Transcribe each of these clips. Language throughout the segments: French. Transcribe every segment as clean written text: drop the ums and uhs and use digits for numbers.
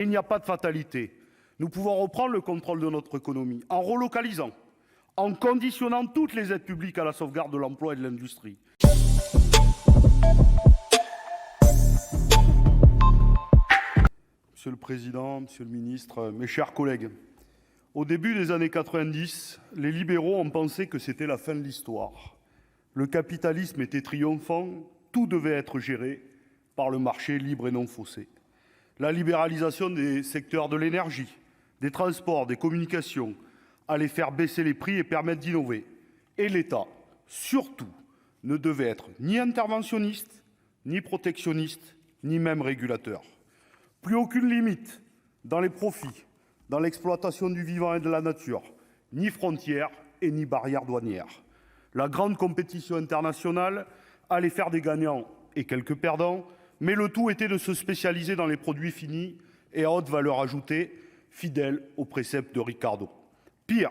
Il n'y a pas de fatalité. Nous pouvons reprendre le contrôle de notre économie en relocalisant, en conditionnant toutes les aides publiques à la sauvegarde de l'emploi et de l'industrie. Monsieur le Président, Monsieur le Ministre, mes chers collègues, au début des années 90, les libéraux ont pensé que c'était la fin de l'histoire. Le capitalisme était triomphant, tout devait être géré par le marché libre et non faussé. La libéralisation des secteurs de l'énergie, des transports, des communications allait faire baisser les prix et permettre d'innover. Et l'État, surtout, ne devait être ni interventionniste, ni protectionniste, ni même régulateur. Plus aucune limite dans les profits, dans l'exploitation du vivant et de la nature, ni frontières et ni barrières douanières. La grande compétition internationale allait faire des gagnants et quelques perdants, mais le tout était de se spécialiser dans les produits finis et à haute valeur ajoutée, fidèles aux préceptes de Ricardo. Pire,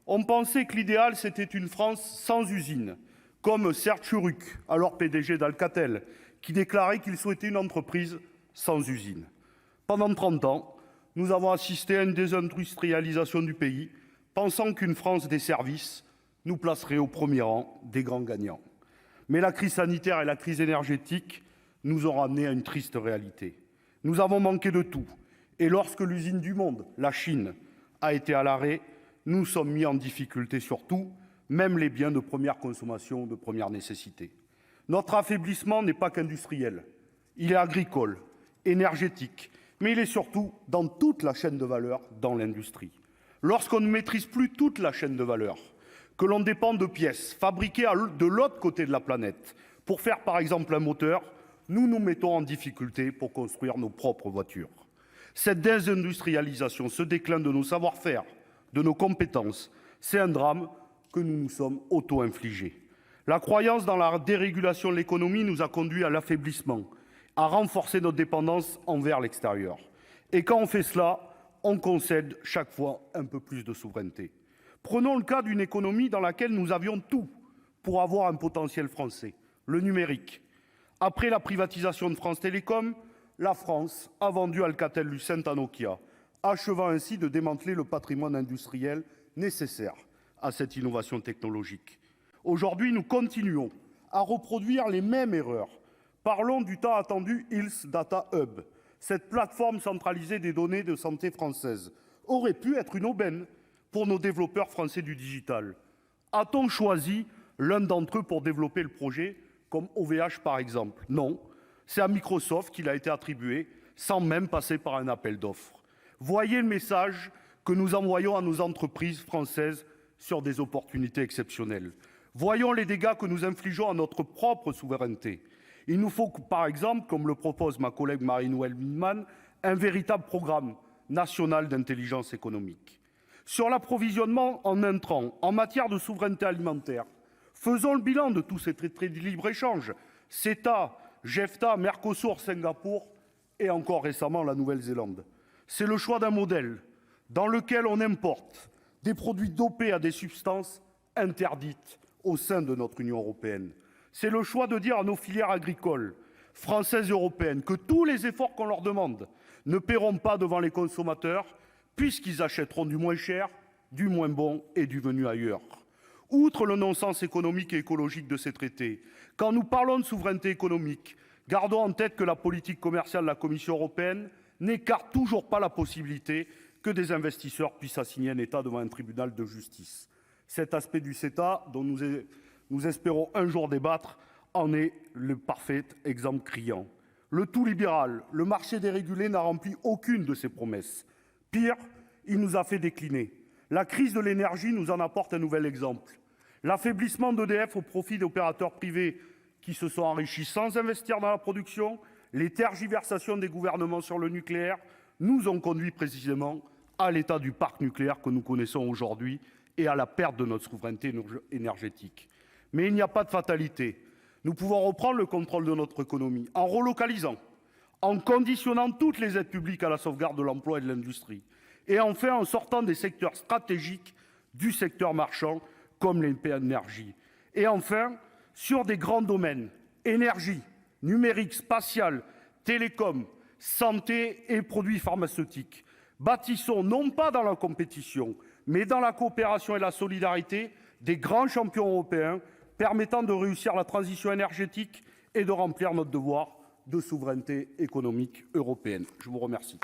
on pensait que l'idéal c'était une France sans usine, comme Serge Tchuruk, alors PDG d'Alcatel, qui déclarait qu'il souhaitait une entreprise sans usine. Pendant 30 ans, nous avons assisté à une désindustrialisation du pays, pensant qu'une France des services nous placerait au premier rang des grands gagnants. Mais la crise sanitaire et la crise énergétique nous ont ramené à une triste réalité. Nous avons manqué de tout. Et lorsque l'usine du monde, la Chine, a été à l'arrêt, nous sommes mis en difficulté sur tout, même les biens de première consommation, de première nécessité. Notre affaiblissement n'est pas qu'industriel. Il est agricole, énergétique, mais il est surtout dans toute la chaîne de valeur dans l'industrie. Lorsqu'on ne maîtrise plus toute la chaîne de valeur, que l'on dépend de pièces fabriquées de l'autre côté de la planète pour faire par exemple un moteur, nous nous mettons en difficulté pour construire nos propres voitures. Cette désindustrialisation, ce déclin de nos savoir-faire, de nos compétences, c'est un drame que nous nous sommes auto-infligés. La croyance dans la dérégulation de l'économie nous a conduit à l'affaiblissement, à renforcer notre dépendance envers l'extérieur. Et quand on fait cela, on concède chaque fois un peu plus de souveraineté. Prenons le cas d'une économie dans laquelle nous avions tout pour avoir un potentiel français, le numérique. Après la privatisation de France Télécom, la France a vendu Alcatel-Lucent à Nokia, achevant ainsi de démanteler le patrimoine industriel nécessaire à cette innovation technologique. Aujourd'hui, nous continuons à reproduire les mêmes erreurs. Parlons du tant attendu Health Data Hub. Cette plateforme centralisée des données de santé françaises aurait pu être une aubaine pour nos développeurs français du digital. A-t-on choisi l'un d'entre eux pour développer le projet, comme OVH par exemple? Non, c'est à Microsoft qu'il a été attribué, sans même passer par un appel d'offres. Voyez le message que nous envoyons à nos entreprises françaises sur des opportunités exceptionnelles. Voyons les dégâts que nous infligeons à notre propre souveraineté. Il nous faut, par exemple, comme le propose ma collègue Marie-Noëlle Lienemann, un véritable programme national d'intelligence économique. Sur l'approvisionnement en intrants, en matière de souveraineté alimentaire, faisons le bilan de tous ces traités de libre-échange, CETA, JEFTA, Mercosur, Singapour et encore récemment la Nouvelle-Zélande. C'est le choix d'un modèle dans lequel on importe des produits dopés à des substances interdites au sein de notre Union européenne. C'est le choix de dire à nos filières agricoles, françaises et européennes, que tous les efforts qu'on leur demande ne paieront pas devant les consommateurs, puisqu'ils achèteront du moins cher, du moins bon et du venu ailleurs. Outre le non-sens économique et écologique de ces traités, quand nous parlons de souveraineté économique, gardons en tête que la politique commerciale de la Commission européenne n'écarte toujours pas la possibilité que des investisseurs puissent assigner un État devant un tribunal de justice. Cet aspect du CETA, dont nous espérons un jour débattre, en est le parfait exemple criant. Le tout libéral, le marché dérégulé n'a rempli aucune de ses promesses. Pire, il nous a fait décliner. La crise de l'énergie nous en apporte un nouvel exemple. L'affaiblissement d'EDF au profit d'opérateurs privés qui se sont enrichis sans investir dans la production, les tergiversations des gouvernements sur le nucléaire nous ont conduit précisément à l'état du parc nucléaire que nous connaissons aujourd'hui et à la perte de notre souveraineté énergétique. Mais il n'y a pas de fatalité. Nous pouvons reprendre le contrôle de notre économie en relocalisant, en conditionnant toutes les aides publiques à la sauvegarde de l'emploi et de l'industrie, et enfin en sortant des secteurs stratégiques du secteur marchand comme l'énergie. Et enfin, sur des grands domaines, énergie, numérique, spatial, télécom, santé et produits pharmaceutiques. Bâtissons, non pas dans la compétition, mais dans la coopération et la solidarité, des grands champions européens permettant de réussir la transition énergétique et de remplir notre devoir de souveraineté économique européenne. Je vous remercie.